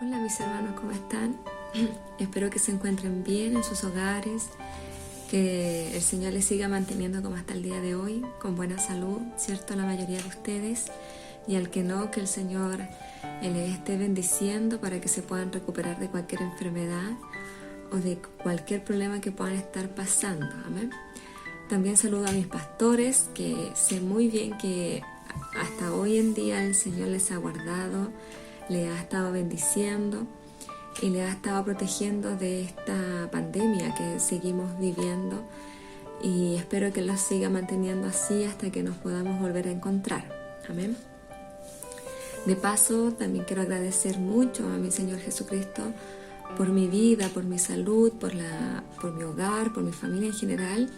Hola mis hermanos, ¿cómo están? Espero que se encuentren bien en sus hogares, que el Señor les siga manteniendo como hasta el día de hoy, con buena salud, ¿cierto? La mayoría de ustedes, y al que no, que el Señor les esté bendiciendo para que se puedan recuperar de cualquier enfermedad o de cualquier problema que puedan estar pasando. Amén. También saludo a mis pastores, que sé muy bien que hasta hoy en día el Señor les ha guardado, les ha estado bendiciendo y les ha estado protegiendo de esta pandemia que seguimos viviendo, y espero que los siga manteniendo así hasta que nos podamos volver a encontrar. Amén. De paso, también quiero agradecer mucho a mi Señor Jesucristo por mi vida, por mi salud, por mi hogar, por mi familia en general,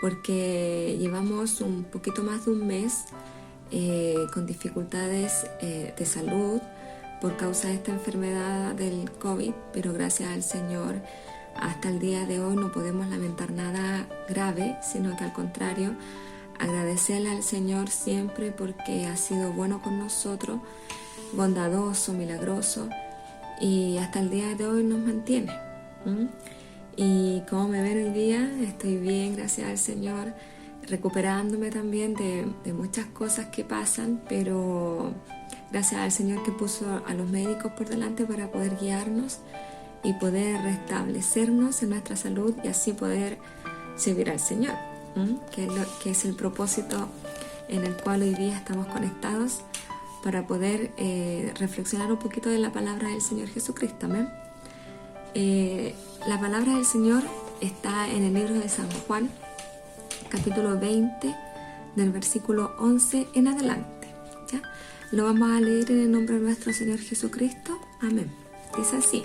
porque llevamos un poquito más de un mes con dificultades de salud por causa de esta enfermedad del COVID, pero gracias al Señor hasta el día de hoy no podemos lamentar nada grave, sino que al contrario, agradecerle al Señor siempre porque ha sido bueno con nosotros, bondadoso, milagroso, y hasta el día de hoy nos mantiene. Y como me ven hoy día, estoy bien, gracias al Señor, recuperándome también de muchas cosas que pasan, pero gracias al Señor que puso a los médicos por delante para poder guiarnos y poder restablecernos en nuestra salud y así poder servir al Señor, que es el propósito en el cual hoy día estamos conectados para poder reflexionar un poquito de la palabra del Señor Jesucristo. ¿Amén? La palabra del Señor está en el libro de San Juan, capítulo 20, del versículo 11 en adelante. ¿Ya? Lo vamos a leer en el nombre de nuestro Señor Jesucristo. Amén. Dice así: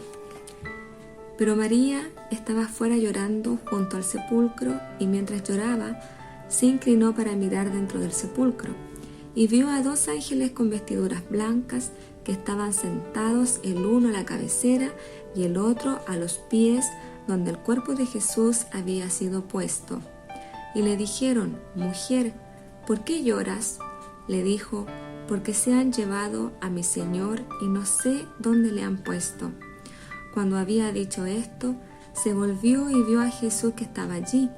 Pero María estaba fuera llorando junto al sepulcro, y mientras lloraba, se inclinó para mirar dentro del sepulcro, y vio a dos ángeles con vestiduras blancas que estaban sentados, el uno a la cabecera y el otro a los pies donde el cuerpo de Jesús había sido puesto. Y le dijeron: Mujer, ¿por qué lloras? Le dijo: Porque se han llevado a mi Señor y no sé dónde le han puesto. Cuando había dicho esto, se volvió y vio a Jesús que estaba allí,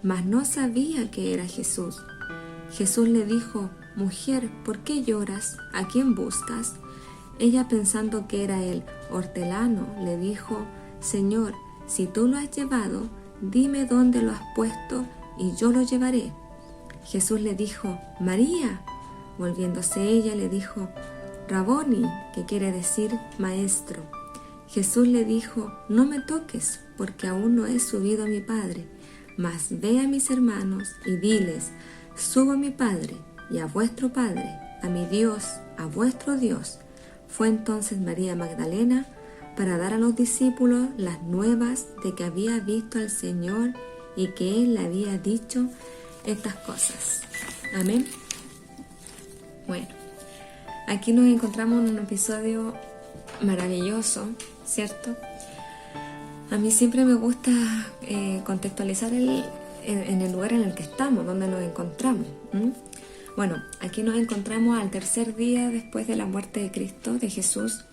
mas no sabía que era Jesús. Jesús le dijo: Mujer, ¿por qué lloras? ¿A quién buscas? Ella, pensando que era el hortelano, le dijo: Señor, si tú lo has llevado, dime dónde lo has puesto y yo lo llevaré. Jesús le dijo: María. Volviéndose ella, le dijo: Raboni, que quiere decir maestro. Jesús le dijo: No me toques, porque aún no he subido a mi Padre, mas ve a mis hermanos y diles: Subo a mi Padre y a vuestro Padre, a mi Dios, a vuestro Dios. Fue entonces María Magdalena para dar a los discípulos las nuevas de que había visto al Señor y que Él le había dicho estas cosas. Amén. Bueno, aquí nos encontramos en un episodio maravilloso, ¿cierto? A mí siempre me gusta contextualizar en el lugar en el que estamos, donde nos encontramos. Bueno, aquí nos encontramos al tercer día después de la muerte de Cristo, de Jesús,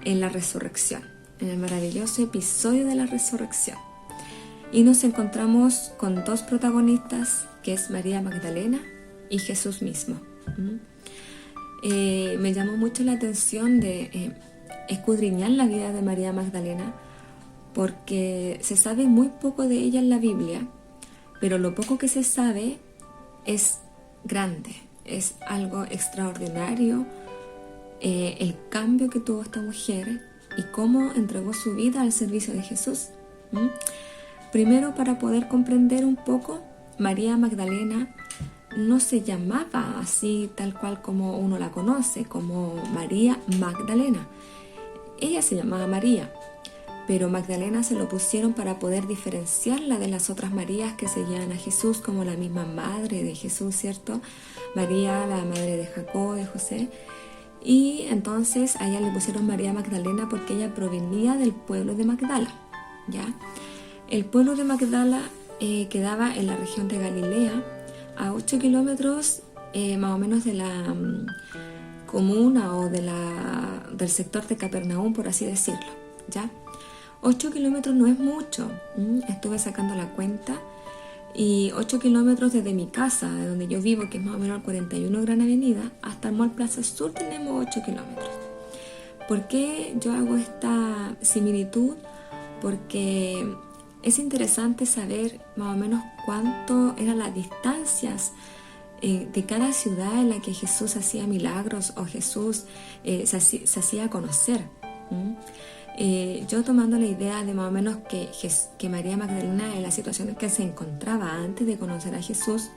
en la resurrección, en el maravilloso episodio de la resurrección. Y nos encontramos con dos protagonistas, que es María Magdalena y Jesús mismo. Me llamó mucho la atención de escudriñar la vida de María Magdalena, porque se sabe muy poco de ella en la Biblia, pero lo poco que se sabe es grande, es algo extraordinario, el cambio que tuvo esta mujer y cómo entregó su vida al servicio de Jesús. Primero, para poder comprender un poco, María Magdalena no se llamaba así tal cual como uno la conoce, como María Magdalena. Ella se llamaba María, pero Magdalena se lo pusieron para poder diferenciarla de las otras Marías que seguían a Jesús, como la misma madre de Jesús, ¿cierto? María, la madre de Jacob, de José. Y entonces a ella le pusieron María Magdalena porque ella provenía del pueblo de Magdala, ¿ya? El pueblo de Magdala quedaba en la región de Galilea, a 8 kilómetros más o menos de la comuna o del sector de Capernaum, por así decirlo, ¿ya? 8 kilómetros no es mucho. Estuve sacando la cuenta y 8 kilómetros desde mi casa, de donde yo vivo, que es más o menos el 41 Gran Avenida, hasta el Mall Plaza Sur tenemos 8 kilómetros. ¿Por qué yo hago esta similitud? Porque es interesante saber más o menos cuánto eran las distancias de cada ciudad en la que Jesús hacía milagros o Jesús se hacía conocer. Yo tomando la idea de más o menos que María Magdalena, en la situación en que se encontraba antes de conocer a Jesús,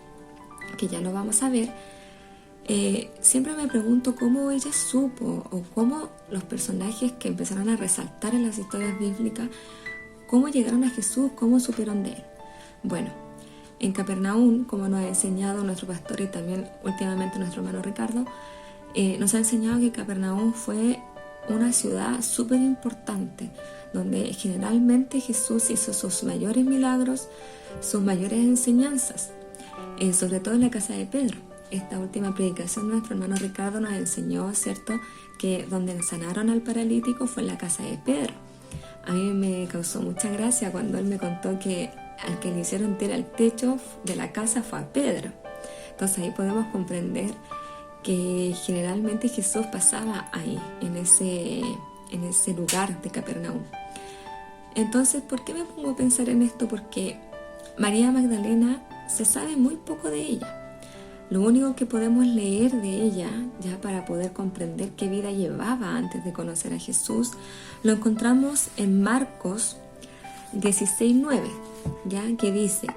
que ya lo vamos a ver, siempre me pregunto cómo ella supo, o cómo los personajes que empezaron a resaltar en las historias bíblicas, cómo llegaron a Jesús, cómo supieron de él. Bueno, en Capernaum, como nos ha enseñado nuestro pastor y también últimamente nuestro hermano Ricardo, nos ha enseñado que Capernaum fue una ciudad súper importante, donde generalmente Jesús hizo sus mayores milagros, sus mayores enseñanzas, sobre todo en la casa de Pedro. Esta última predicación nuestro hermano Ricardo nos enseñó, ¿cierto?, que donde sanaron al paralítico fue en la casa de Pedro. A mí me causó mucha gracia cuando él me contó que al que le hicieron tirar el techo de la casa fue a Pedro. Entonces ahí podemos comprender que generalmente Jesús pasaba ahí, en ese lugar de Capernaum. Entonces, ¿por qué me pongo a pensar en esto? Porque María Magdalena se sabe muy poco de ella. Lo único que podemos leer de ella, ya para poder comprender qué vida llevaba antes de conocer a Jesús, lo encontramos en Marcos 16:9, ya, que dice: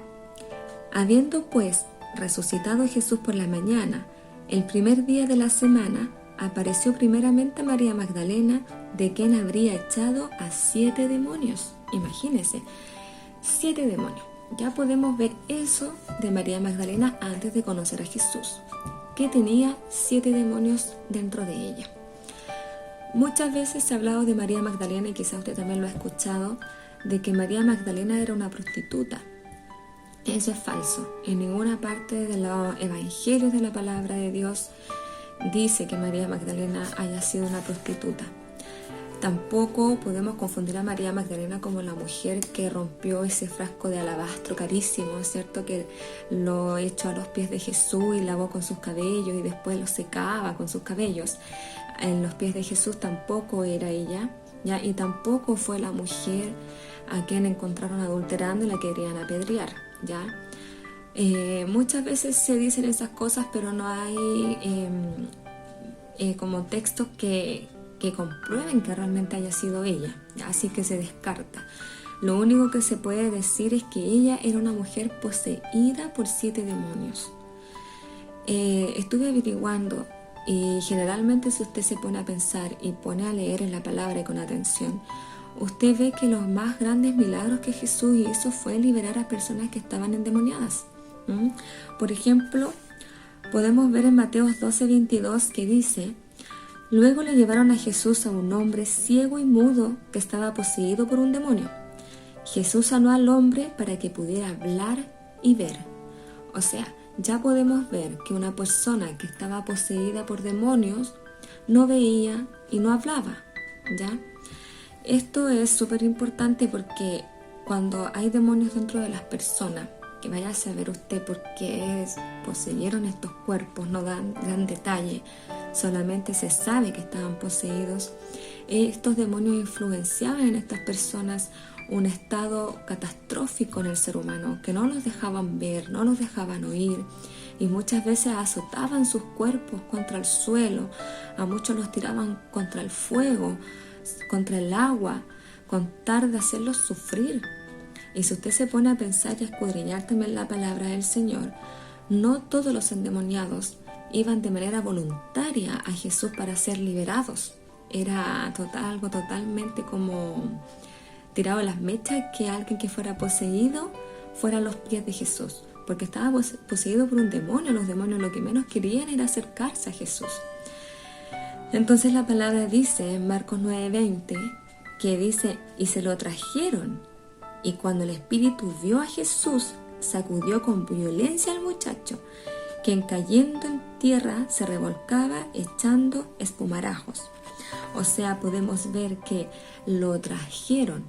habiendo pues resucitado Jesús por la mañana, el primer día de la semana, apareció primeramente a María Magdalena, de quien habría echado a 7 demonios. Imagínense, 7 demonios. Ya podemos ver eso de María Magdalena antes de conocer a Jesús, que tenía 7 demonios dentro de ella. Muchas veces se ha hablado de María Magdalena, y quizás usted también lo ha escuchado, de que María Magdalena era una prostituta. Eso es falso. En ninguna parte de los evangelios de la palabra de Dios dice que María Magdalena haya sido una prostituta. Tampoco podemos confundir a María Magdalena como la mujer que rompió ese frasco de alabastro carísimo, ¿cierto?, que lo echó a los pies de Jesús y lavó con sus cabellos y después lo secaba con sus cabellos. En los pies de Jesús tampoco era ella, ¿ya? Y tampoco fue la mujer a quien encontraron adulterando y la querían apedrear, ¿ya? Muchas veces se dicen esas cosas, pero no hay como textos que comprueben que realmente haya sido ella, así que se descarta. Lo único que se puede decir es que ella era una mujer poseída por 7 demonios. Estuve averiguando, y generalmente si usted se pone a pensar y pone a leer en la palabra y con atención, usted ve que los más grandes milagros que Jesús hizo fue liberar a personas que estaban endemoniadas. Por ejemplo, podemos ver en Mateo 12:22 que dice: luego le llevaron a Jesús a un hombre ciego y mudo que estaba poseído por un demonio. Jesús sanó al hombre para que pudiera hablar y ver. O sea, ya podemos ver que una persona que estaba poseída por demonios no veía y no hablaba, ¿ya? Esto es súper importante porque cuando hay demonios dentro de las personas, que vaya a saber usted por qué poseyeron estos cuerpos, no dan gran detalle, solamente se sabe que estaban poseídos. Estos demonios influenciaban en estas personas un estado catastrófico en el ser humano, que no los dejaban ver, no los dejaban oír, y muchas veces azotaban sus cuerpos contra el suelo, a muchos los tiraban contra el fuego, contra el agua, con tal de hacerlos sufrir. Y si usted se pone a pensar y a escudriñar también la palabra del Señor, no todos los endemoniados iban de manera voluntaria a Jesús para ser liberados. Era algo totalmente como tirado a las mechas que alguien que fuera poseído fuera a los pies de Jesús, porque estaba poseído por un demonio. Los demonios lo que menos querían era acercarse a Jesús. Entonces la palabra dice en Marcos 9:20, que dice: y se lo trajeron, y cuando el espíritu vio a Jesús, sacudió con violencia al muchacho, quien cayendo en tierra se revolcaba echando espumarajos. O sea, podemos ver que lo trajeron.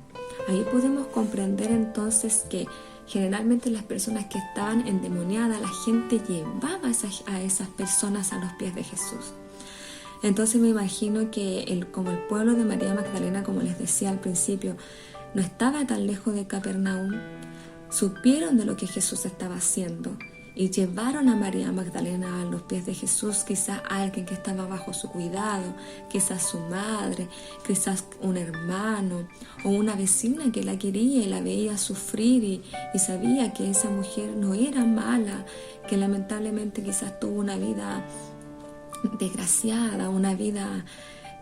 Ahí podemos comprender entonces que generalmente las personas que estaban endemoniadas, la gente llevaba a esas personas a los pies de Jesús. Entonces me imagino que como el pueblo de María Magdalena, como les decía al principio, no estaba tan lejos de Capernaum, supieron de lo que Jesús estaba haciendo y llevaron a María Magdalena a los pies de Jesús, quizás alguien que estaba bajo su cuidado, quizás su madre, quizás un hermano o una vecina que la quería y la veía sufrir y sabía que esa mujer no era mala, que lamentablemente quizás tuvo una vida desgraciada, una vida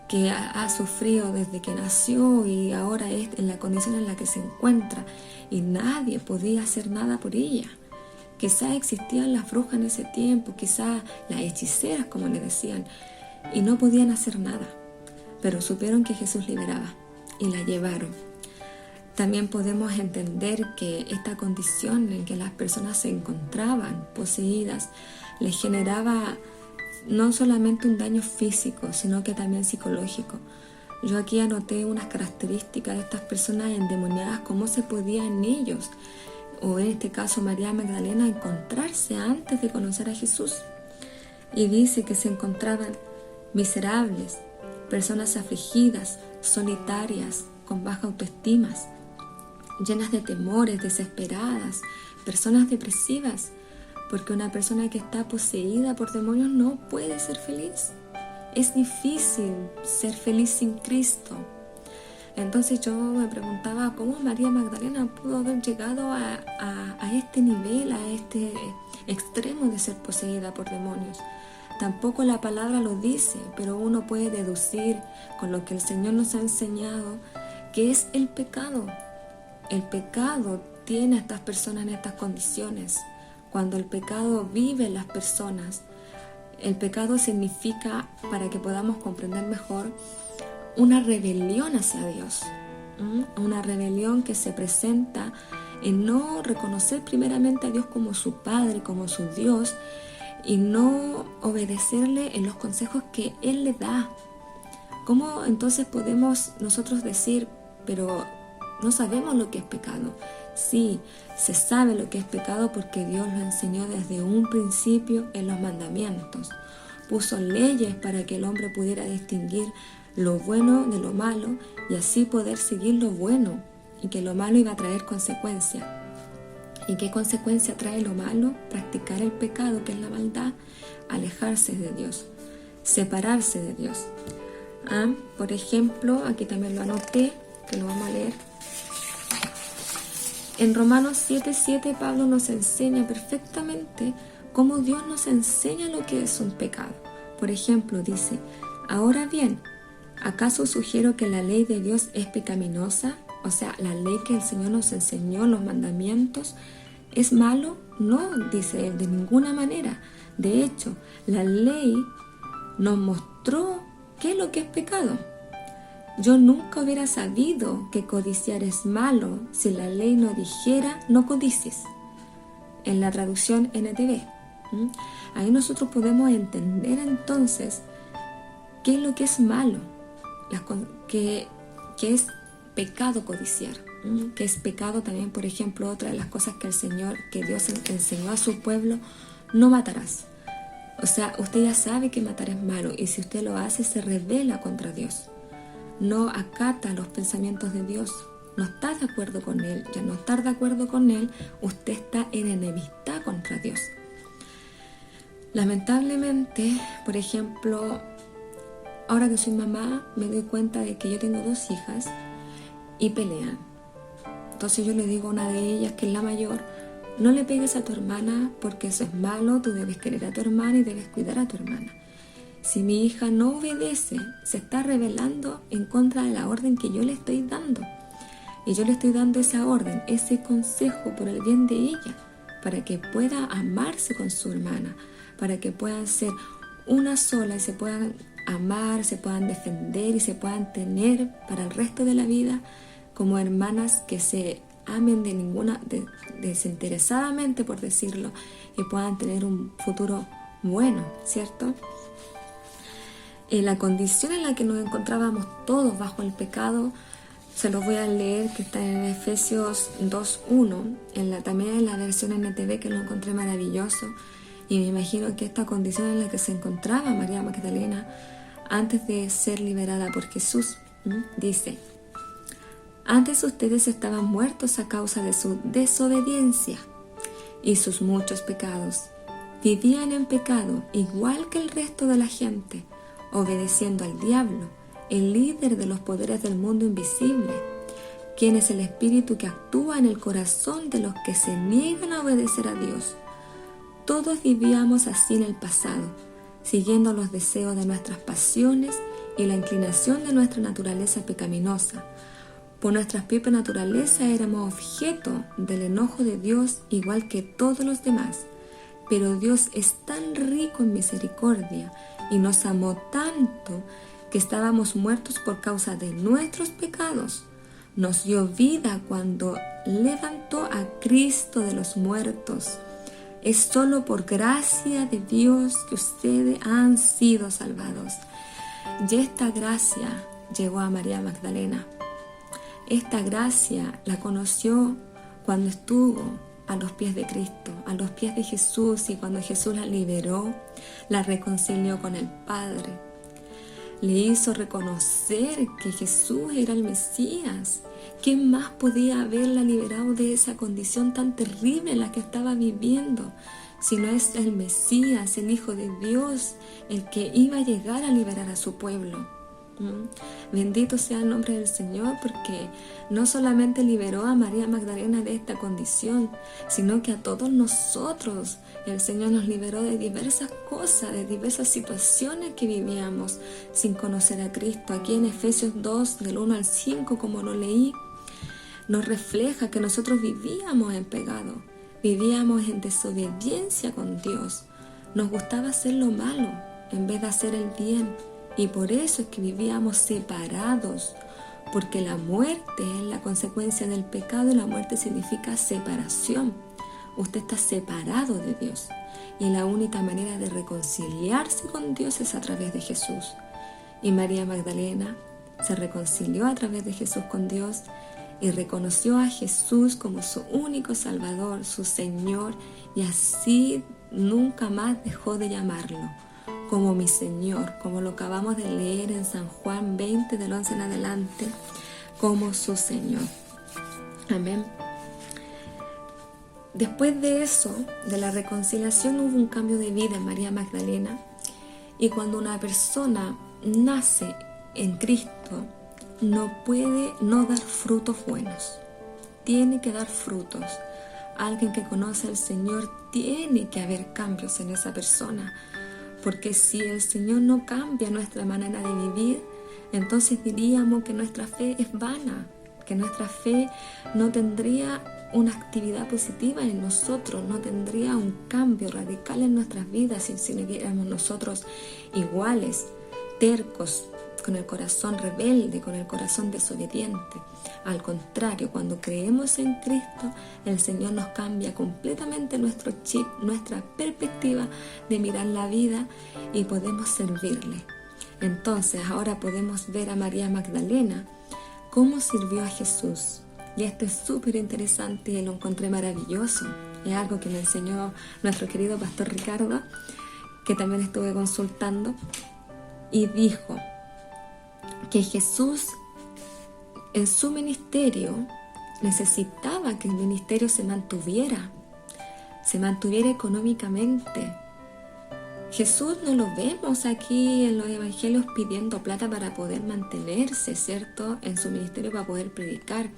que ha sufrido desde que nació y ahora es en la condición en la que se encuentra y nadie podía hacer nada por ella. Quizás existían las brujas en ese tiempo, quizás las hechiceras, como le decían, y no podían hacer nada, pero supieron que Jesús liberaba y la llevaron. También podemos entender que esta condición en que las personas se encontraban poseídas les generaba no solamente un daño físico, sino que también psicológico. Yo aquí anoté unas características de estas personas endemoniadas, cómo se podía en ellos, o en este caso María Magdalena, encontrarse antes de conocer a Jesús. Y dice que se encontraban miserables, personas afligidas, solitarias, con baja autoestima, llenas de temores, desesperadas, personas depresivas, porque una persona que está poseída por demonios no puede ser feliz. Es difícil ser feliz sin Cristo. Entonces yo me preguntaba cómo María Magdalena pudo haber llegado a este nivel, a este extremo de ser poseída por demonios. Tampoco la palabra lo dice, pero uno puede deducir con lo que el Señor nos ha enseñado que es el pecado. El pecado tiene a estas personas en estas condiciones. Cuando el pecado vive en las personas, el pecado significa, para que podamos comprender mejor, una rebelión hacia Dios. Una rebelión que se presenta en no reconocer primeramente a Dios como su Padre, como su Dios, y no obedecerle en los consejos que Él le da. ¿Cómo entonces podemos nosotros decir, pero no sabemos lo que es pecado? Sí, se sabe lo que es pecado porque Dios lo enseñó desde un principio en los mandamientos. Puso leyes para que el hombre pudiera distinguir lo bueno de lo malo y así poder seguir lo bueno, y que lo malo iba a traer consecuencias. ¿Y qué consecuencia trae lo malo? Practicar el pecado, que es la maldad, alejarse de Dios, separarse de Dios. Por ejemplo, aquí también lo anoté, que lo vamos a leer. En Romanos 7:7 Pablo nos enseña perfectamente cómo Dios nos enseña lo que es un pecado. Por ejemplo, dice: ahora bien, ¿acaso sugiero que la ley de Dios es pecaminosa? O sea, la ley que el Señor nos enseñó, los mandamientos, ¿es malo? No, dice él, de ninguna manera. De hecho, la ley nos mostró qué es lo que es pecado. Yo nunca hubiera sabido que codiciar es malo si la ley no dijera no codicies, en la traducción NTV. Ahí nosotros podemos entender entonces qué es lo que es malo, que es pecado codiciar, que es pecado también, por ejemplo, otra de las cosas que Dios enseñó a su pueblo: no matarás. O sea, usted ya sabe que matar es malo, y si usted lo hace se rebela contra Dios. No acata los pensamientos de Dios, no está de acuerdo con Él. Ya no estar de acuerdo con Él, usted está en enemistad contra Dios. Lamentablemente, por ejemplo, ahora que soy mamá, me doy cuenta de que yo tengo 2 hijas y pelean. Entonces yo le digo a una de ellas, que es la mayor: no le pegues a tu hermana porque eso es malo, tú debes querer a tu hermana y debes cuidar a tu hermana. Si mi hija no obedece, se está rebelando en contra de la orden que yo le estoy dando. Y yo le estoy dando esa orden, ese consejo por el bien de ella, para que pueda amarse con su hermana, para que puedan ser una sola y se puedan amar, se puedan defender y se puedan tener para el resto de la vida como hermanas que se amen desinteresadamente, por decirlo, y puedan tener un futuro bueno, ¿cierto? La condición en la que nos encontrábamos todos bajo el pecado, se los voy a leer, que está en Efesios 2:1, también en la versión NTV, que lo encontré maravilloso, y me imagino que esta condición en la que se encontraba María Magdalena antes de ser liberada por Jesús, dice: antes ustedes estaban muertos a causa de su desobediencia y sus muchos pecados. Vivían en pecado igual que el resto de la gente, obedeciendo al diablo, el líder de los poderes del mundo invisible, quien es el espíritu que actúa en el corazón de los que se niegan a obedecer a Dios. Todos vivíamos así en el pasado, siguiendo los deseos de nuestras pasiones y la inclinación de nuestra naturaleza pecaminosa. Por nuestra propia naturaleza éramos objeto del enojo de Dios igual que todos los demás, pero Dios es tan rico en misericordia y nos amó tanto que estábamos muertos por causa de nuestros pecados. Nos dio vida cuando levantó a Cristo de los muertos. Es solo por gracia de Dios que ustedes han sido salvados. Y esta gracia llegó a María Magdalena. Esta gracia la conoció cuando estuvo a los pies de Cristo, a los pies de Jesús, y cuando Jesús la liberó, la reconcilió con el Padre. Le hizo reconocer que Jesús era el Mesías. ¿Quién más podía haberla liberado de esa condición tan terrible en la que estaba viviendo? Si no es el Mesías, el Hijo de Dios, el que iba a llegar a liberar a su pueblo. Bendito sea el nombre del Señor, porque no solamente liberó a María Magdalena de esta condición, sino que a todos nosotros el Señor nos liberó de diversas cosas, de diversas situaciones que vivíamos sin conocer a Cristo. Aquí en Efesios 2, del 1 al 5, como lo leí, nos refleja que nosotros vivíamos en pecado, vivíamos en desobediencia con Dios. Nos gustaba hacer lo malo en vez de hacer el bien. Y por eso es que vivíamos separados, porque la muerte es la consecuencia del pecado, y la muerte significa separación. Usted está separado de Dios, y la única manera de reconciliarse con Dios es a través de Jesús. Y María Magdalena se reconcilió a través de Jesús con Dios y reconoció a Jesús como su único Salvador, su Señor, y así nunca más dejó de llamarlo como mi Señor, como lo acabamos de leer en San Juan 20, del 11 en adelante, como su Señor. Amén. Después de eso, de la reconciliación, hubo un cambio de vida en María Magdalena, y cuando una persona nace en Cristo, no puede no dar frutos buenos. Tiene que dar frutos. Alguien que conoce al Señor, tiene que haber cambios en esa persona. Porque si el Señor no cambia nuestra manera de vivir, entonces diríamos que nuestra fe es vana, que nuestra fe no tendría una actividad positiva en nosotros, no tendría un cambio radical en nuestras vidas si siguiéramos nosotros iguales, tercos, con el corazón rebelde, con el corazón desobediente. Al contrario, cuando creemos en Cristo, el Señor nos cambia completamente nuestro chip, nuestra perspectiva de mirar la vida, y podemos servirle. Entonces, ahora podemos ver a María Magdalena cómo sirvió a Jesús. Y esto es súper interesante y lo encontré maravilloso. Es algo que me enseñó nuestro querido pastor Ricardo, que también estuve consultando, y dijo que Jesús en su ministerio necesitaba que el ministerio se mantuviera económicamente. Jesús no lo vemos aquí en los evangelios pidiendo plata para poder mantenerse, ¿cierto?, en su ministerio, para poder predicar.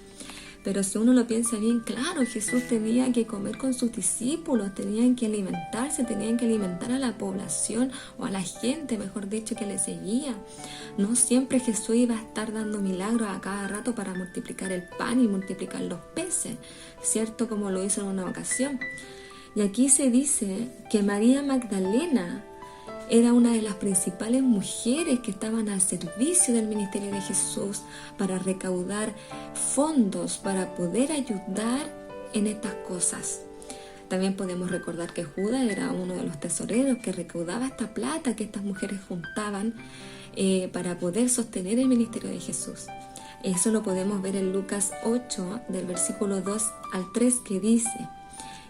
Pero si uno lo piensa bien, claro, Jesús tenía que comer con sus discípulos, tenían que alimentarse, tenían que alimentar a la población, o a la gente, mejor dicho, que le seguía. No siempre Jesús iba a estar dando milagros a cada rato para multiplicar el pan y multiplicar los peces, ¿cierto?, como lo hizo en una ocasión. Y aquí se dice que María Magdalena era una de las principales mujeres que estaban al servicio del ministerio de Jesús para recaudar fondos, para poder ayudar en estas cosas. También podemos recordar que Judas era uno de los tesoreros que recaudaba esta plata que estas mujeres juntaban para poder sostener el ministerio de Jesús. Eso lo podemos ver en Lucas 8, del versículo 2 al 3, que dice: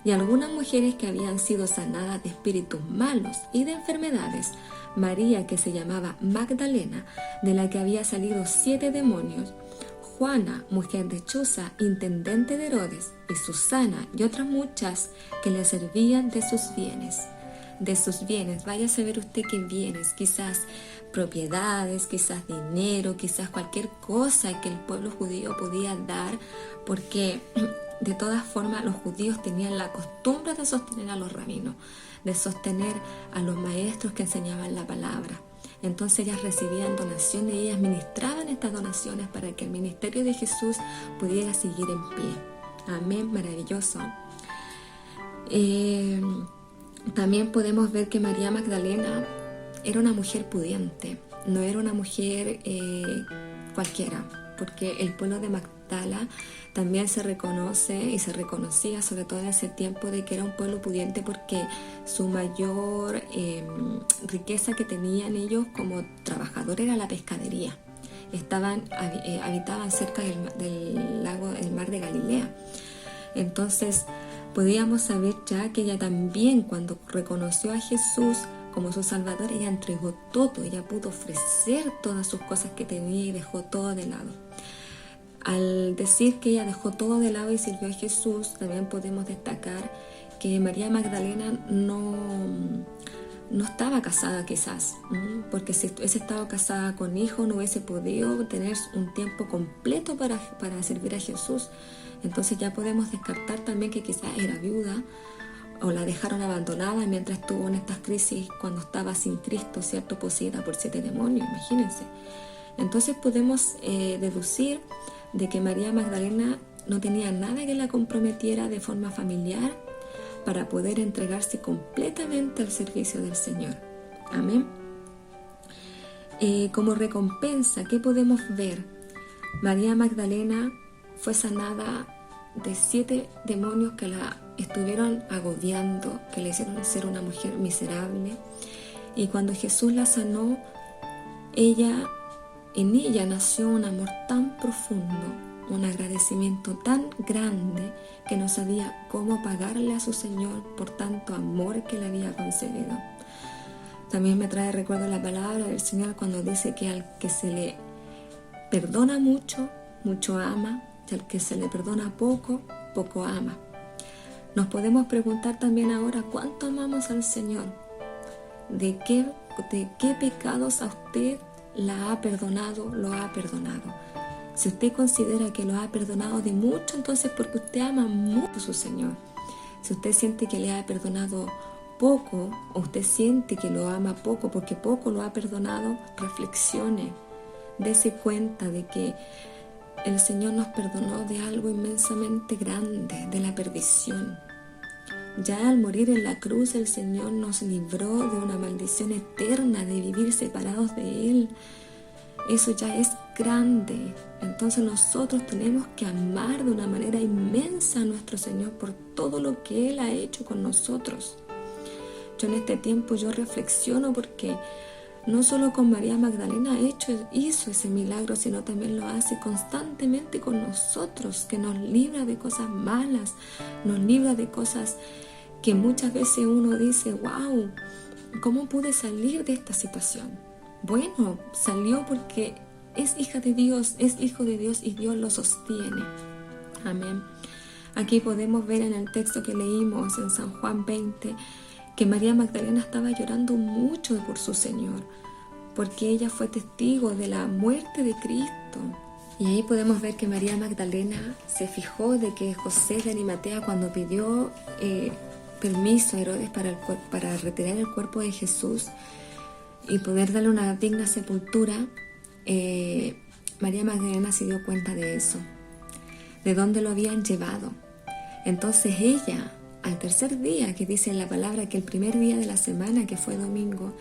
y algunas mujeres que habían sido sanadas de espíritus malos y de enfermedades, María, que se llamaba Magdalena, de la que había salido 7 demonios, Juana, mujer de Chuza, intendente de Herodes, y Susana, y otras muchas que le servían de sus bienes. De sus bienes, vaya a saber usted qué bienes, quizás propiedades, quizás dinero, quizás cualquier cosa que el pueblo judío podía dar, porque de todas formas los judíos tenían la costumbre de sostener a los rabinos, de sostener a los maestros que enseñaban la palabra. Entonces ellas recibían donaciones y ellas ministraban estas donaciones para que el ministerio de Jesús pudiera seguir en pie. Amén, maravilloso. También podemos ver que María Magdalena era una mujer pudiente, no era una mujer cualquiera, porque el pueblo de Magdala también se reconoce y se reconocía, sobre todo en ese tiempo, de que era un pueblo pudiente, porque su mayor riqueza que tenían ellos como trabajadores era la pescadería. Habitaban cerca del lago, el mar de Galilea. Entonces podíamos saber ya que ella también, cuando reconoció a Jesús como su Salvador, ella entregó todo, ella pudo ofrecer todas sus cosas que tenía y dejó todo de lado. Al decir que ella dejó todo de lado y sirvió a Jesús, también podemos destacar que María Magdalena no estaba casada quizás, porque si hubiese estado casada con hijos no hubiese podido tener un tiempo completo para servir a Jesús. Entonces ya podemos descartar también que quizás era viuda o la dejaron abandonada mientras estuvo en estas crisis cuando estaba sin Cristo, ¿cierto? Poseída por 7 demonios, imagínense. Entonces podemos deducir de que María Magdalena no tenía nada que la comprometiera de forma familiar para poder entregarse completamente al servicio del Señor. Amén. Como recompensa, ¿qué podemos ver? María Magdalena fue sanada de 7 demonios que la estuvieron agobiando, que le hicieron ser una mujer miserable. Y cuando Jesús la sanó, en ella nació un amor tan profundo, un agradecimiento tan grande, que no sabía cómo pagarle a su Señor por tanto amor que le había concedido. También me trae recuerdo la palabra del Señor cuando dice que al que se le perdona mucho, mucho ama, y al que se le perdona poco, poco ama. Nos podemos preguntar también ahora, ¿cuánto amamos al Señor? ¿De qué pecados a usted la ha perdonado, lo ha perdonado? Si usted considera que lo ha perdonado de mucho, entonces porque usted ama mucho a su Señor. Si usted siente que le ha perdonado poco, o usted siente que lo ama poco porque poco lo ha perdonado, reflexione, dése cuenta de que el Señor nos perdonó de algo inmensamente grande, de la perdición. Ya al morir en la cruz, el Señor nos libró de una maldición eterna de vivir separados de Él. Eso ya es grande. Entonces nosotros tenemos que amar de una manera inmensa a nuestro Señor por todo lo que Él ha hecho con nosotros. Yo en este tiempo reflexiono porque no solo con María Magdalena hizo ese milagro, sino también lo hace constantemente con nosotros, que nos libra de cosas malas, nos libra de cosas que muchas veces uno dice, wow, ¿cómo pude salir de esta situación? Bueno, salió porque es hija de Dios, es hijo de Dios y Dios lo sostiene. Amén. Aquí podemos ver en el texto que leímos en San Juan 20 que María Magdalena estaba llorando mucho por su Señor, porque ella fue testigo de la muerte de Cristo. Y ahí podemos ver que María Magdalena se fijó de que José de Arimatea, cuando pidió permiso a Herodes para retirar el cuerpo de Jesús y poder darle una digna sepultura, María Magdalena se dio cuenta de eso, de dónde lo habían llevado. Entonces ella, al tercer día, que dice en la palabra que el primer día de la semana, que fue domingo,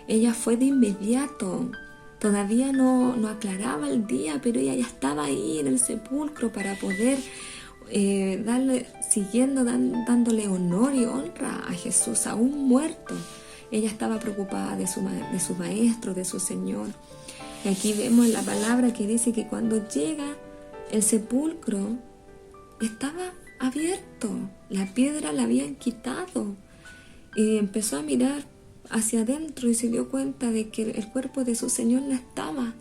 ella fue de inmediato. Todavía no aclaraba el día, pero ella ya estaba ahí en el sepulcro para poder dándole honor y honra a Jesús, aún muerto. Ella estaba preocupada de su maestro, de su Señor. Y aquí vemos la palabra que dice que cuando llega el sepulcro estaba abierto, la piedra la habían quitado, y empezó a mirar hacia adentro y se dio cuenta de que el cuerpo de su Señor no estaba.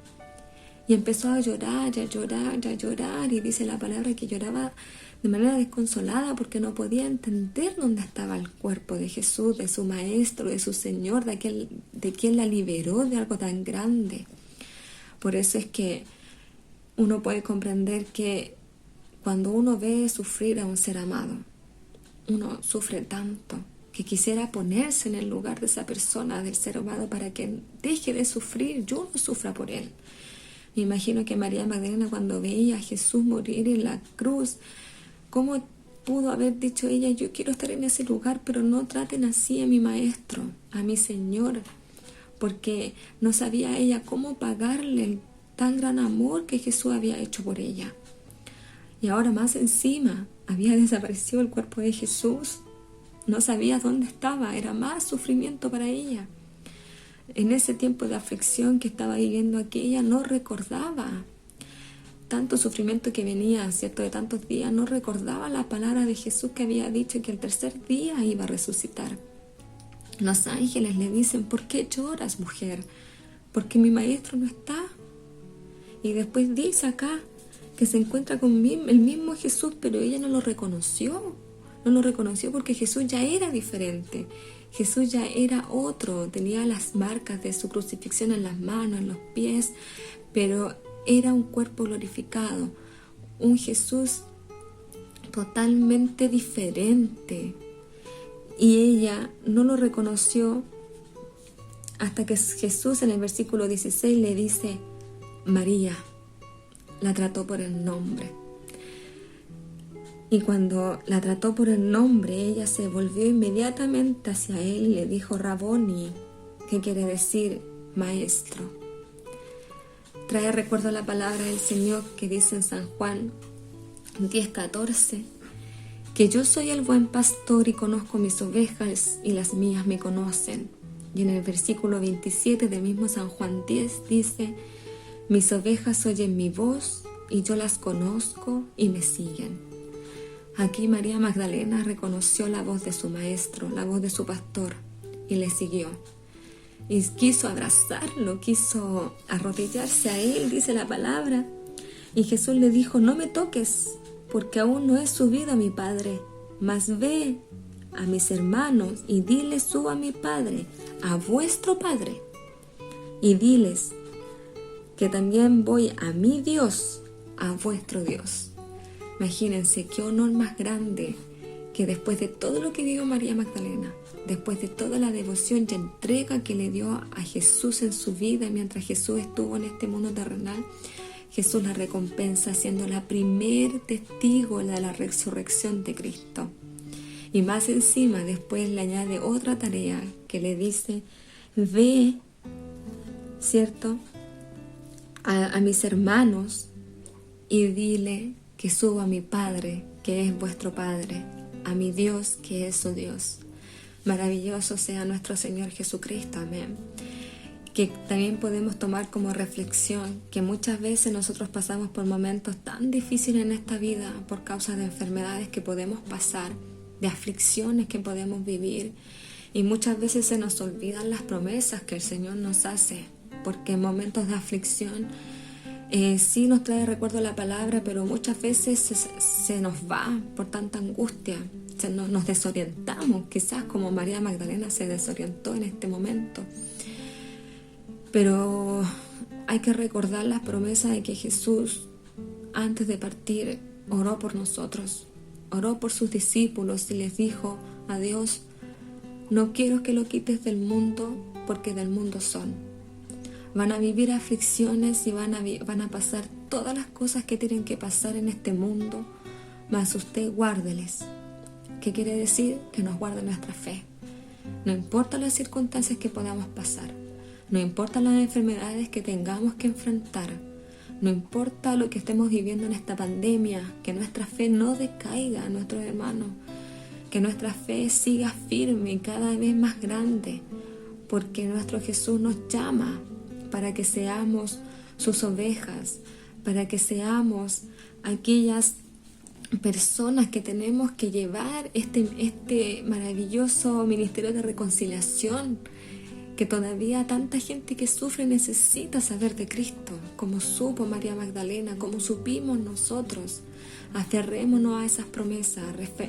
Y empezó a llorar, y dice la palabra que lloraba de manera desconsolada porque no podía entender dónde estaba el cuerpo de Jesús, de su Maestro, de su Señor, de quien la liberó de algo tan grande. Por eso es que uno puede comprender que cuando uno ve sufrir a un ser amado, uno sufre tanto que quisiera ponerse en el lugar de esa persona, del ser amado, para que deje de sufrir y uno sufra por él. Me imagino que María Magdalena, cuando veía a Jesús morir en la cruz, ¿cómo pudo haber dicho ella: yo quiero estar en ese lugar, pero no traten así a mi Maestro, a mi Señor? Porque no sabía ella cómo pagarle el tan gran amor que Jesús había hecho por ella. Y ahora más encima había desaparecido el cuerpo de Jesús. No sabía dónde estaba, era más sufrimiento para ella. En ese tiempo de aflicción que estaba viviendo aquella, no recordaba tanto sufrimiento que venía, ¿cierto?, de tantos días. No recordaba la palabra de Jesús que había dicho que el tercer día iba a resucitar. Los ángeles le dicen: ¿por qué lloras, mujer? Porque mi Maestro no está. Y después dice acá que se encuentra con el mismo Jesús, pero ella no lo reconoció. No lo reconoció porque Jesús ya era diferente. Jesús ya era otro. Tenía las marcas de su crucifixión en las manos, en los pies, pero era un cuerpo glorificado. Un Jesús totalmente diferente. Y ella no lo reconoció hasta que Jesús, en el versículo 16, le dice: María. La trató por el nombre. Y cuando la trató por el nombre, ella se volvió inmediatamente hacia él y le dijo: Raboni, que quiere decir maestro. Trae recuerdo la palabra del Señor que dice en San Juan 10:14, que yo soy el buen pastor y conozco mis ovejas y las mías me conocen. Y en el versículo 27 del mismo San Juan 10 dice: mis ovejas oyen mi voz y yo las conozco y me siguen. Aquí María Magdalena reconoció la voz de su maestro, la voz de su pastor, y le siguió. Y quiso abrazarlo, quiso arrodillarse a él, dice la palabra. Y Jesús le dijo: no me toques, porque aún no he subido a mi Padre, mas ve a mis hermanos y diles: subo a mi Padre, a vuestro Padre, y diles que también voy a mi Dios, a vuestro Dios. Imagínense qué honor más grande que después de todo lo que vivió María Magdalena, después de toda la devoción y entrega que le dio a Jesús en su vida mientras Jesús estuvo en este mundo terrenal, Jesús la recompensa siendo la primer testigo de la resurrección de Cristo. Y más encima después le añade otra tarea que le dice: ve, ¿cierto?, a mis hermanos y dile que subo a mi Padre, que es vuestro Padre, a mi Dios, que es su Dios. Maravilloso sea nuestro Señor Jesucristo, amén. Que también podemos tomar como reflexión que muchas veces nosotros pasamos por momentos tan difíciles en esta vida por causa de enfermedades que podemos pasar, de aflicciones que podemos vivir, y muchas veces se nos olvidan las promesas que el Señor nos hace, porque en momentos de aflicción sí nos trae recuerdo la palabra, pero muchas veces se nos va por tanta angustia, nos desorientamos, quizás como María Magdalena se desorientó en este momento. Pero hay que recordar las promesas de que Jesús, antes de partir, oró por nosotros, oró por sus discípulos y les dijo a Dios: no quiero que lo quites del mundo, porque del mundo son. Van a vivir aflicciones y van a pasar todas las cosas que tienen que pasar en este mundo, mas usted guárdeles, ¿Qué quiere decir? Que nos guarda nuestra fe. No importa las circunstancias que podamos pasar, no importa las enfermedades que tengamos que enfrentar, no importa lo que estemos viviendo en esta pandemia, que nuestra fe no decaiga, nuestros hermanos, que nuestra fe siga firme y cada vez más grande, porque nuestro Jesús nos llama para que seamos sus ovejas, para que seamos aquellas personas que tenemos que llevar este maravilloso ministerio de reconciliación, que todavía tanta gente que sufre necesita saber de Cristo, como supo María Magdalena, como supimos nosotros. Aferrémonos a esas promesas,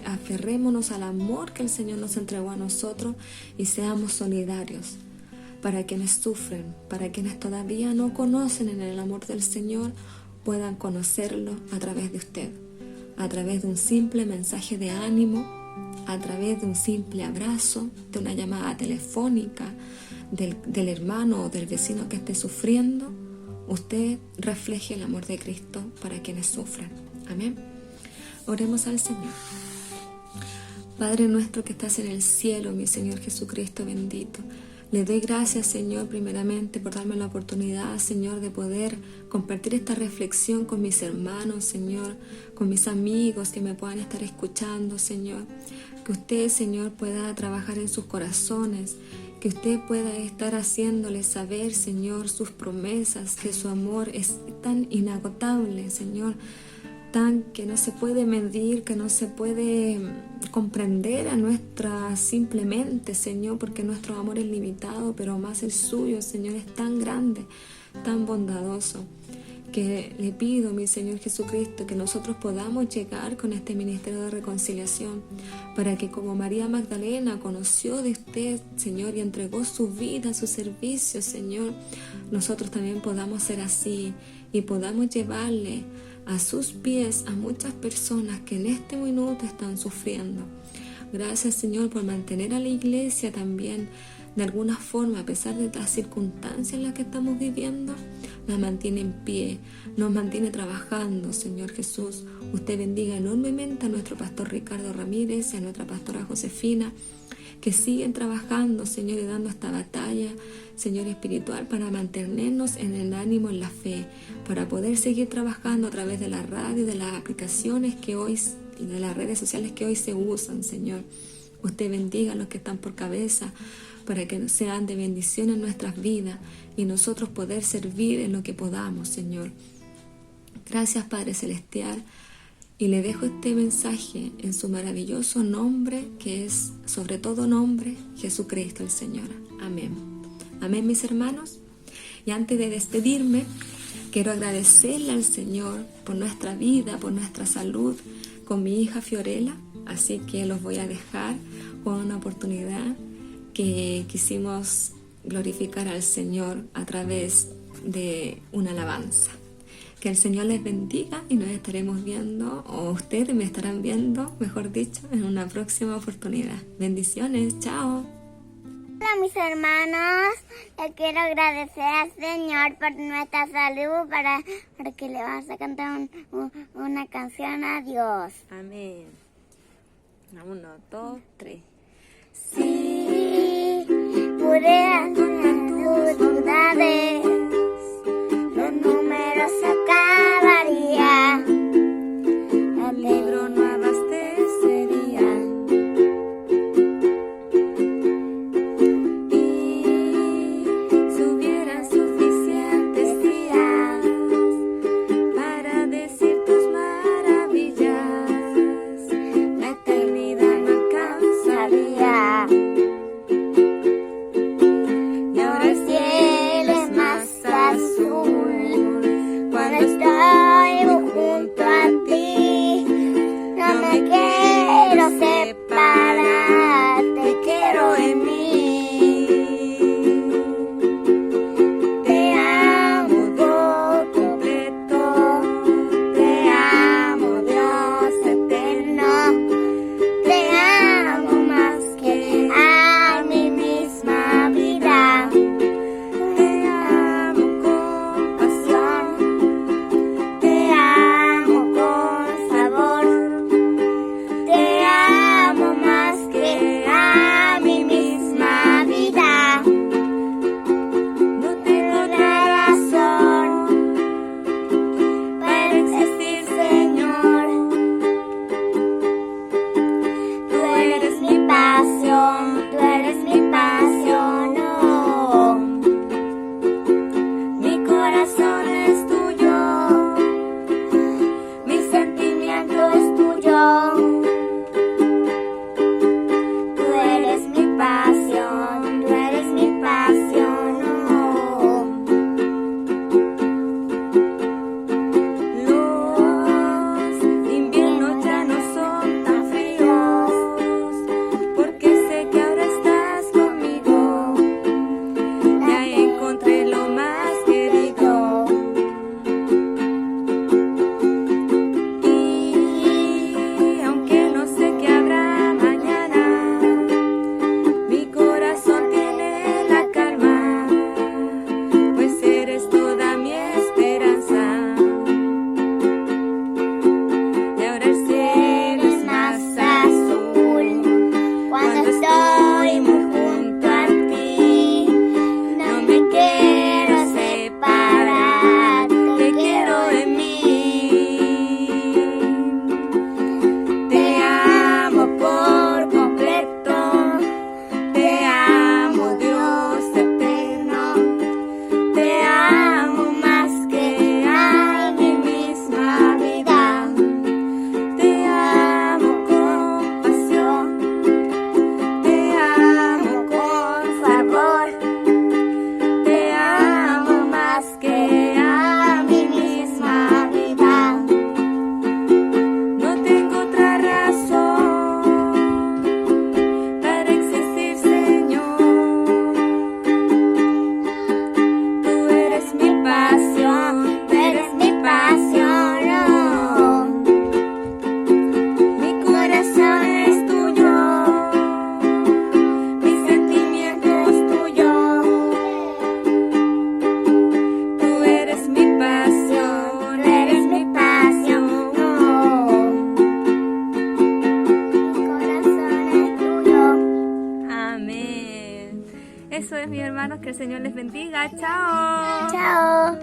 aferrémonos al amor que el Señor nos entregó a nosotros y seamos solidarios para quienes sufren, para quienes todavía no conocen en el amor del Señor, puedan conocerlo a través de usted, a través de un simple mensaje de ánimo, a través de un simple abrazo, de una llamada telefónica del hermano o del vecino que esté sufriendo. Usted refleje el amor de Cristo para quienes sufren. Amén. Oremos al Señor. Padre nuestro que estás en el cielo, mi Señor Jesucristo bendito, le doy gracias, Señor, primeramente por darme la oportunidad, Señor, de poder compartir esta reflexión con mis hermanos, Señor, con mis amigos que me puedan estar escuchando, Señor. Que usted, Señor, pueda trabajar en sus corazones, que usted pueda estar haciéndoles saber, Señor, sus promesas, que su amor es tan inagotable, Señor, tan que no se puede medir, que no se puede comprender a nuestra simplemente, Señor, porque nuestro amor es limitado, pero más el suyo, Señor, es tan grande, tan bondadoso, que le pido, mi Señor Jesucristo, que nosotros podamos llegar con este ministerio de reconciliación, para que como María Magdalena conoció de usted, Señor, y entregó su vida, su servicio, Señor, nosotros también podamos ser así y podamos llevarle a sus pies a muchas personas que en este minuto están sufriendo. Gracias, Señor, por mantener a la iglesia también de alguna forma, a pesar de las circunstancias en las que estamos viviendo, la mantiene en pie, nos mantiene trabajando, Señor Jesús. Usted bendiga enormemente a nuestro pastor Ricardo Ramírez y a nuestra pastora Josefina, que siguen trabajando, Señor, y dando esta batalla, Señor, espiritual, para mantenernos en el ánimo, en la fe, para poder seguir trabajando a través de la radio, de las aplicaciones que hoy, de las redes sociales que hoy se usan, Señor. Usted bendiga a los que están por cabeza, para que sean de bendición en nuestras vidas y nosotros poder servir en lo que podamos, Señor. Gracias, Padre Celestial, y le dejo este mensaje en su maravilloso nombre, que es sobre todo nombre, Jesucristo el Señor. Amén. Amén, mis hermanos. Y antes de despedirme, quiero agradecerle al Señor por nuestra vida, por nuestra salud con mi hija Fiorella, así que los voy a dejar con una oportunidad que quisimos glorificar al Señor a través de una alabanza. Que el Señor les bendiga y nos estaremos viendo, o ustedes me estarán viendo, mejor dicho, en una próxima oportunidad. Bendiciones, chao. Hola mis hermanos, le quiero agradecer al Señor por nuestra salud, para que le vamos a cantar una canción a Dios. Amén. 1, 2, 3. Sí, pude hacer tus bondades, los números acabaría, el libro no abastecería. Y si hubieran suficientes días para decir tus maravillas, la eternidad no alcanzaría. Y ahora el cielo es más eso es, mis hermanos, que el Señor les bendiga. Chao. Chao.